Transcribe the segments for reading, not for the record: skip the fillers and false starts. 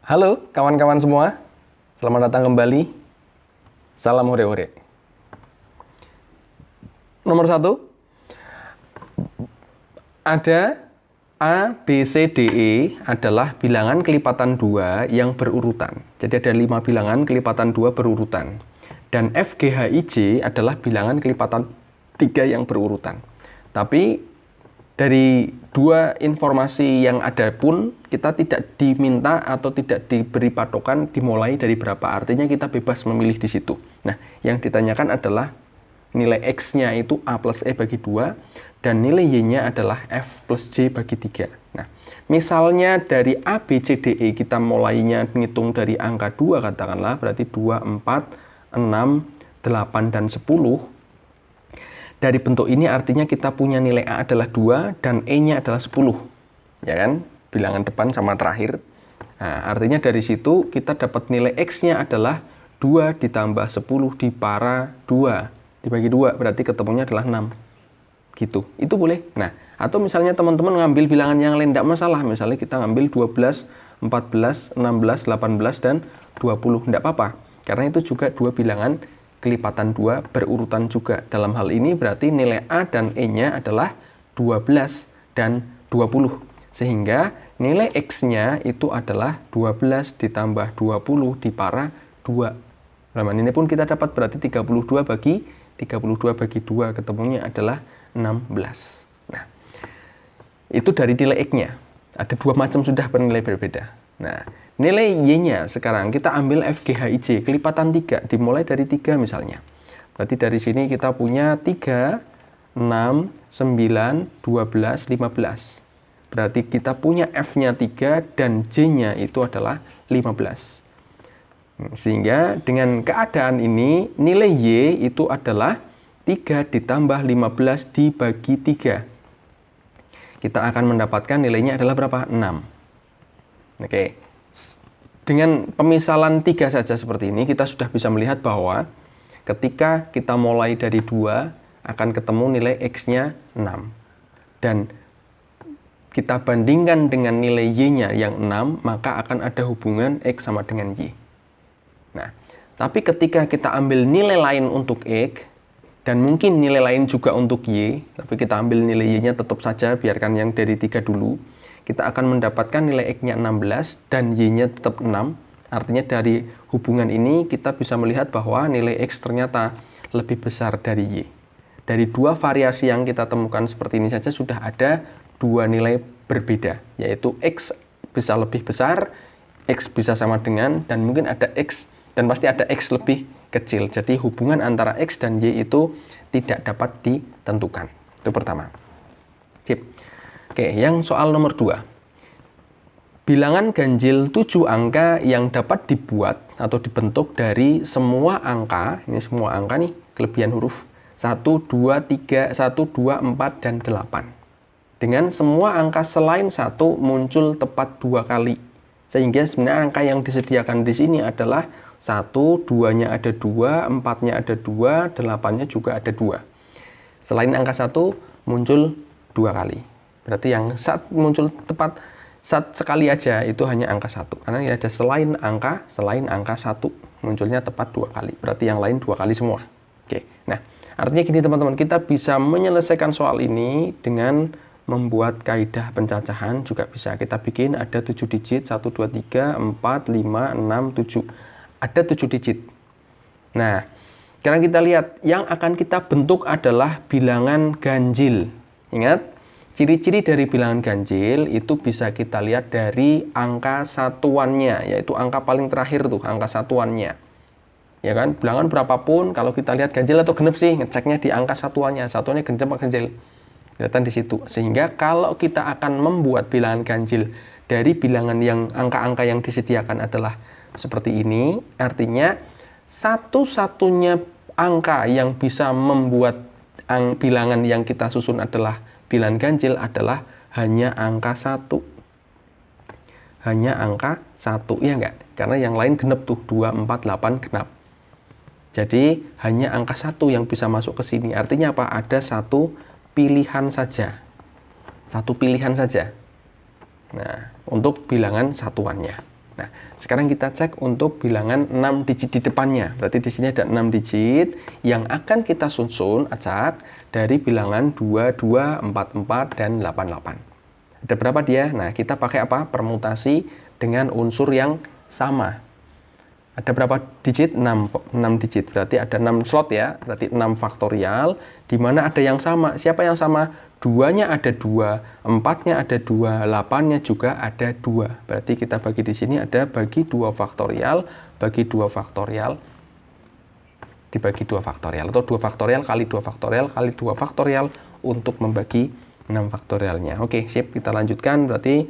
Halo kawan-kawan semua, selamat datang kembali. Salam hore-hore. Nomor 1, ada A, B, C, D, E adalah bilangan kelipatan 2 yang berurutan. Jadi ada 5 bilangan kelipatan 2 berurutan. Dan F, G, H, I, J adalah bilangan kelipatan 3 yang berurutan. Tapi dari dua informasi yang ada pun kita tidak diminta atau tidak diberi patokan dimulai dari berapa. Artinya kita bebas memilih di situ. Nah, yang ditanyakan adalah nilai X-nya itu A plus E bagi 2 dan nilai Y-nya adalah F plus J bagi 3. Nah, misalnya dari A, B, C, D, E kita mulainya ngitung dari angka 2 katakanlah, berarti 2, 4, 6, 8, dan 10. Dari bentuk ini artinya kita punya nilai A adalah 2 dan E-nya adalah 10. Ya kan? Bilangan depan sama terakhir. Nah, artinya dari situ kita dapat nilai X-nya adalah 2 ditambah 10 dipara 2. Dibagi 2 berarti ketemunya adalah 6. Gitu. Itu boleh. Nah, atau misalnya teman-teman ngambil bilangan yang lain tidak masalah. Misalnya kita ngambil 12, 14, 16, 18, dan 20. Tidak apa-apa. Karena itu juga dua bilangan kelipatan 2 berurutan juga. Dalam hal ini berarti nilai A dan E-nya adalah 12 dan 20. Sehingga nilai X-nya itu adalah 12 ditambah 20 dipara 2. Dalam ini pun kita dapat berarti 32 bagi 2 ketemunya adalah 16. Nah, itu dari nilai X-nya. Ada dua macam sudah bernilai berbeda. Nah, nilai Y-nya sekarang kita ambil F, G, H, I, J, kelipatan 3, dimulai dari 3 misalnya. Berarti dari sini kita punya 3, 6, 9, 12, 15. Berarti kita punya F-nya 3 dan J-nya itu adalah 15. Sehingga dengan keadaan ini, nilai Y itu adalah 3 ditambah 15 dibagi 3. Kita akan mendapatkan nilainya adalah berapa? 6. Oke. Dengan pemisalan 3 saja seperti ini, kita sudah bisa melihat bahwa ketika kita mulai dari 2, akan ketemu nilai X-nya 6. Dan kita bandingkan dengan nilai Y-nya yang 6, maka akan ada hubungan X sama dengan Y. Nah, tapi ketika kita ambil nilai lain untuk X, dan mungkin nilai lain juga untuk Y, tapi kita ambil nilai Y-nya tetap saja, biarkan yang dari 3 dulu, kita akan mendapatkan nilai X-nya 16 dan Y-nya tetap 6. Artinya dari hubungan ini kita bisa melihat bahwa nilai X ternyata lebih besar dari Y. Dari dua variasi yang kita temukan seperti ini saja sudah ada dua nilai berbeda, yaitu X bisa lebih besar, X bisa sama dengan, dan mungkin ada X, dan pasti ada X lebih kecil. Jadi hubungan antara X dan Y itu tidak dapat ditentukan. Itu pertama. Sip. Oke, yang soal nomor 2. Bilangan ganjil 7 angka yang dapat dibuat atau dibentuk dari semua angka, ini semua angka nih, kelebihan huruf 1, 2, 3, 1, 2, 4, dan 8. Dengan semua angka selain 1 muncul tepat 2 kali. Sehingga sebenarnya angka yang disediakan di sini adalah 1, 2-nya ada 2, 4-nya ada 2, 8-nya juga ada 2. Selain angka 1 muncul 2 kali. Berarti yang saat muncul tepat sekali aja itu hanya angka 1. Karena ini ada selain angka 1 munculnya tepat 2 kali. Berarti yang lain 2 kali semua. Oke. Nah, artinya gini teman-teman, kita bisa menyelesaikan soal ini dengan membuat kaidah pencacahan juga bisa. Kita bikin ada 7 digit, 1, 2, 3, 4, 5, 6, 7. Ada 7 digit. Nah, sekarang kita lihat yang akan kita bentuk adalah bilangan ganjil. Ingat? Ciri-ciri dari bilangan ganjil itu bisa kita lihat dari angka satuannya, yaitu angka paling terakhir tuh, angka satuannya. Ya kan? Bilangan berapapun, kalau kita lihat ganjil atau genep sih, ngeceknya di angka satuannya. Satuannya genep atau ganjil. Kelihatan di situ. Sehingga kalau kita akan membuat bilangan ganjil dari bilangan yang angka-angka yang disediakan adalah seperti ini, artinya satu-satunya angka yang bisa membuat bilangan yang kita susun adalah bilangan ganjil adalah hanya angka 1. Hanya angka 1, ya enggak? Karena yang lain genep tuh, 2, 4, 8 genap. Jadi hanya angka 1 yang bisa masuk ke sini. Artinya apa? Ada satu pilihan saja. Satu pilihan saja. Nah, untuk bilangan satuannya. Nah, sekarang kita cek untuk bilangan 6 digit di depannya. Berarti di sini ada 6 digit yang akan kita susun acak dari bilangan 2, 2, 4, 4, dan 8, 8. Ada berapa dia? Nah, kita pakai apa? Permutasi dengan unsur yang sama. Ada berapa digit? 6 digit. Berarti ada 6 slot ya. Berarti 6 faktorial. Di mana ada yang sama. Siapa yang sama? 2-nya ada 2, 4-nya ada 2, 8-nya juga ada 2. Berarti kita bagi di sini ada bagi 2 faktorial, bagi 2 faktorial, dibagi 2 faktorial. Atau 2 faktorial kali 2 faktorial kali 2 faktorial untuk membagi 6 faktorialnya. Oke, sip. Kita lanjutkan. Berarti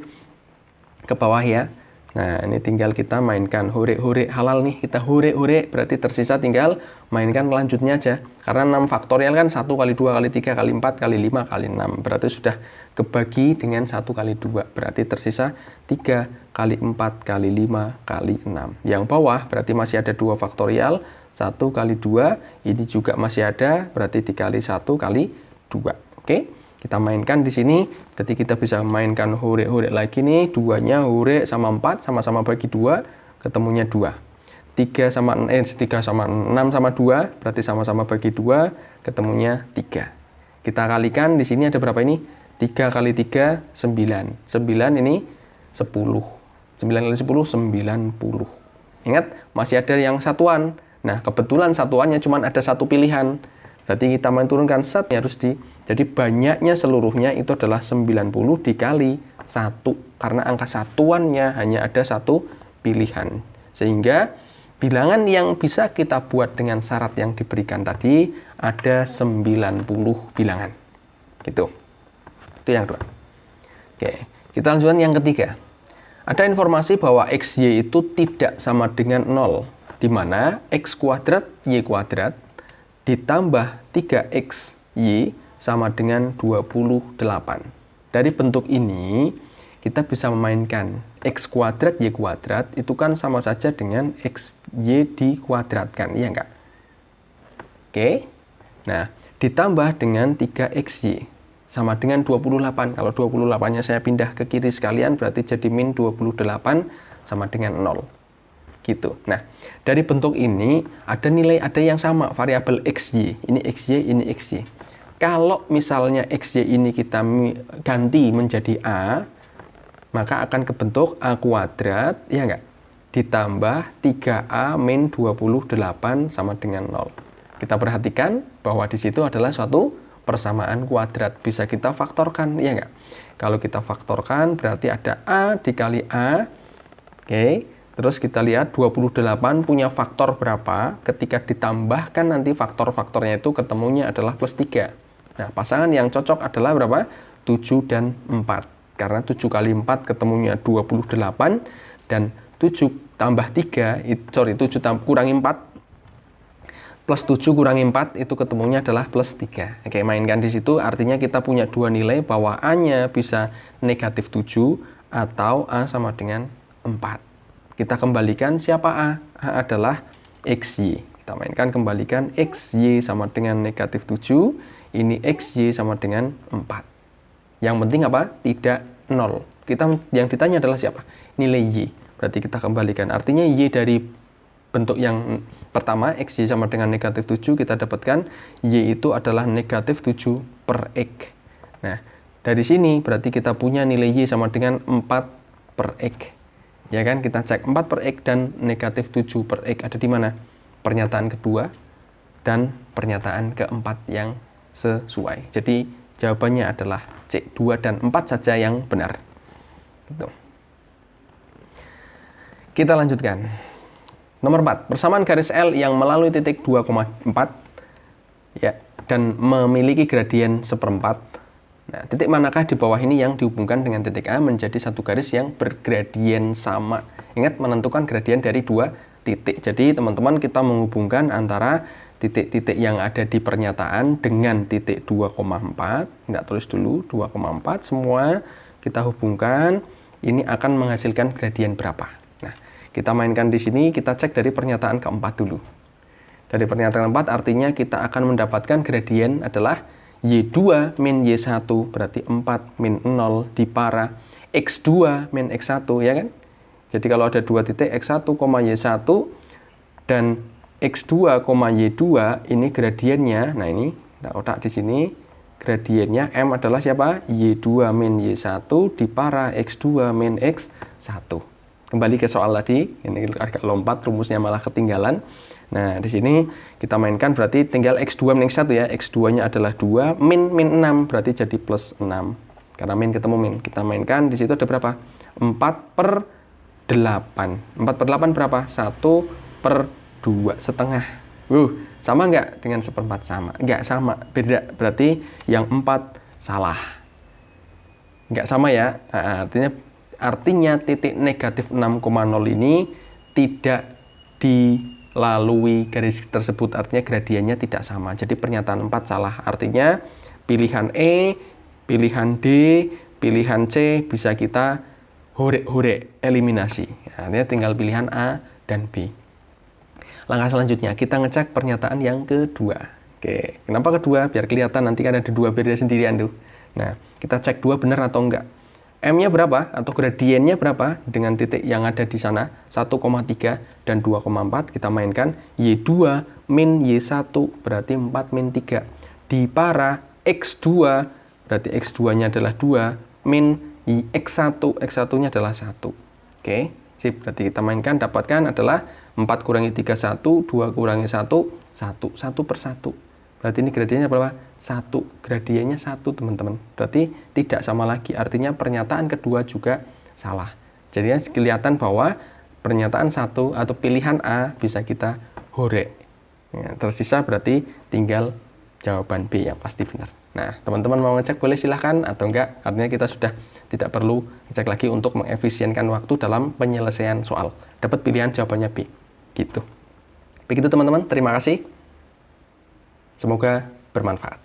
ke bawah ya. Nah, ini tinggal kita mainkan hore-hore halal nih. Kita hore-hore, berarti tersisa tinggal mainkan lanjutnya aja. Karena 6 faktorial kan 1 kali 2 kali 3 kali 4 kali 5 kali 6. Berarti sudah kebagi dengan 1 kali 2. Berarti tersisa 3 kali 4 kali 5 kali 6. Yang bawah berarti masih ada 2 faktorial. 1 kali 2, ini juga masih ada. Berarti dikali 1 kali 2. Oke? Kita mainkan di sini, berarti kita bisa mainkan hore-hore lagi nih. 2-nya hore sama 4, sama-sama bagi 2, ketemunya 2. 3 sama 6 sama 2, berarti sama-sama bagi 2, ketemunya 3. Kita kalikan, di sini ada berapa ini? 3 kali 3, 9. 9 ini 10. 9 kali 10, 90. Ingat, masih ada yang satuan. Nah, kebetulan satuannya cuma ada satu pilihan. Berarti kita menurunkan setnya harus jadi banyaknya seluruhnya itu adalah 90 dikali 1. Karena angka satuannya hanya ada satu pilihan. Sehingga bilangan yang bisa kita buat dengan syarat yang diberikan tadi ada 90 bilangan. Gitu. Itu yang kedua. Oke, kita lanjutkan yang ketiga. Ada informasi bahwa XY itu tidak sama dengan 0. Di mana X kuadrat Y kuadrat ditambah 3XY sama dengan 28. Dari bentuk ini, kita bisa memainkan X kuadrat Y kuadrat itu kan sama saja dengan XY dikuadratkan, iya enggak? Oke, nah ditambah dengan 3XY sama dengan 28. Kalau 28-nya saya pindah ke kiri sekalian, berarti jadi min 28 sama dengan 0. Gitu. Nah, dari bentuk ini ada yang sama, variabel XY. Ini XY, ini XY. Kalau misalnya XY ini kita ganti menjadi A, maka akan kebentuk A kuadrat, ya enggak? Ditambah 3A min 28 sama dengan 0. Kita perhatikan bahwa di situ adalah suatu persamaan kuadrat. Bisa kita faktorkan, ya enggak? Kalau kita faktorkan berarti ada A dikali A. Oke. Terus kita lihat 28 punya faktor berapa, ketika ditambahkan nanti faktor-faktornya itu ketemunya adalah plus 3. Nah, pasangan yang cocok adalah berapa? 7 dan 4. Karena 7 kali 4 ketemunya 28, dan 7 tambah 3, 7 kurangi 4, plus 7 kurangi 4, itu ketemunya adalah plus 3. Oke, mainkan di situ, artinya kita punya dua nilai bahwa A-nya bisa negatif 7, atau A sama dengan 4. Kita kembalikan siapa A? A adalah XY. Kita mainkan kembalikan XY sama dengan negatif 7. Ini XY sama dengan 4. Yang penting apa? Tidak 0. Yang ditanya adalah siapa? Nilai Y. Berarti kita kembalikan. Artinya Y dari bentuk yang pertama, XY sama dengan negatif 7, kita dapatkan Y itu adalah negatif 7 per X. Nah, dari sini berarti kita punya nilai Y sama dengan 4 per X. Ya kan, kita cek 4 per X dan negatif 7 per X ada di mana? Pernyataan kedua dan pernyataan keempat yang sesuai. Jadi jawabannya adalah C, 2 dan 4 saja yang benar. Gitu. Kita lanjutkan. Nomor 4, persamaan garis L yang melalui titik 2,4 ya, dan memiliki gradien seperempat. Nah, titik manakah di bawah ini yang dihubungkan dengan titik A menjadi satu garis yang bergradien sama? Ingat, menentukan gradien dari dua titik. Jadi, teman-teman, kita menghubungkan antara titik-titik yang ada di pernyataan dengan titik 2,4. Nggak tulis dulu, 2,4. Semua kita hubungkan, ini akan menghasilkan gradien berapa. Nah, kita mainkan di sini, kita cek dari pernyataan keempat dulu. Dari pernyataan keempat, artinya kita akan mendapatkan gradien adalah Y2 min Y1 berarti 4 min 0 dipara X2 min X1, ya kan? Jadi kalau ada dua titik X1, Y1 dan X2, Y2 ini gradiennya. Nah ini kita kotak di sini. Gradiennya M adalah siapa? Y2 min Y1 dipara X2 min X1. Kembali ke soal tadi, ini agak lompat, rumusnya malah ketinggalan. Nah, di sini kita mainkan berarti tinggal X2 min X1 ya. X2-nya adalah 2, min 6, berarti jadi plus 6. Karena min ketemu min. Kita mainkan, di situ ada berapa? 4/8. 4/8 berapa? 1/2, setengah. Sama nggak dengan 1/4? Sama. Nggak sama, beda. Berarti yang 4 salah. Nggak sama ya. Nah, artinya titik negatif 6,0 ini tidak dilalui garis tersebut. Artinya gradiennya tidak sama. Jadi pernyataan 4 salah. Artinya pilihan E, pilihan D, pilihan C bisa kita hore-hore eliminasi. Artinya tinggal pilihan A dan B. Langkah selanjutnya, kita ngecek pernyataan yang kedua. Oke, kenapa kedua? Biar kelihatan nanti kan ada dua beda sendirian tuh. Nah, kita cek dua benar atau enggak. M-nya berapa? Atau gradiennya berapa? Dengan titik yang ada di sana, 1,3 dan 2,4. Kita mainkan Y2 min Y1, berarti 4 min 3. Dipara X2, berarti X2-nya adalah 2, min X1, X1-nya adalah 1. Oke, sip. Berarti kita mainkan, dapatkan adalah 4 kurangi 3, 1, 2 kurangi 1, 1, 1/1. Berarti ini gradiennya berapa? 1. Gradiennya 1, teman-teman. Berarti tidak sama lagi. Artinya pernyataan kedua juga salah. Jadi kelihatan bahwa pernyataan 1 atau pilihan A bisa kita hore. Ya, tersisa berarti tinggal jawaban B yang pasti benar. Nah, teman-teman mau ngecek boleh silahkan atau enggak. Artinya kita sudah tidak perlu ngecek lagi untuk mengefisienkan waktu dalam penyelesaian soal. Dapat pilihan jawabannya B. Gitu. Begitu teman-teman, terima kasih. Semoga bermanfaat.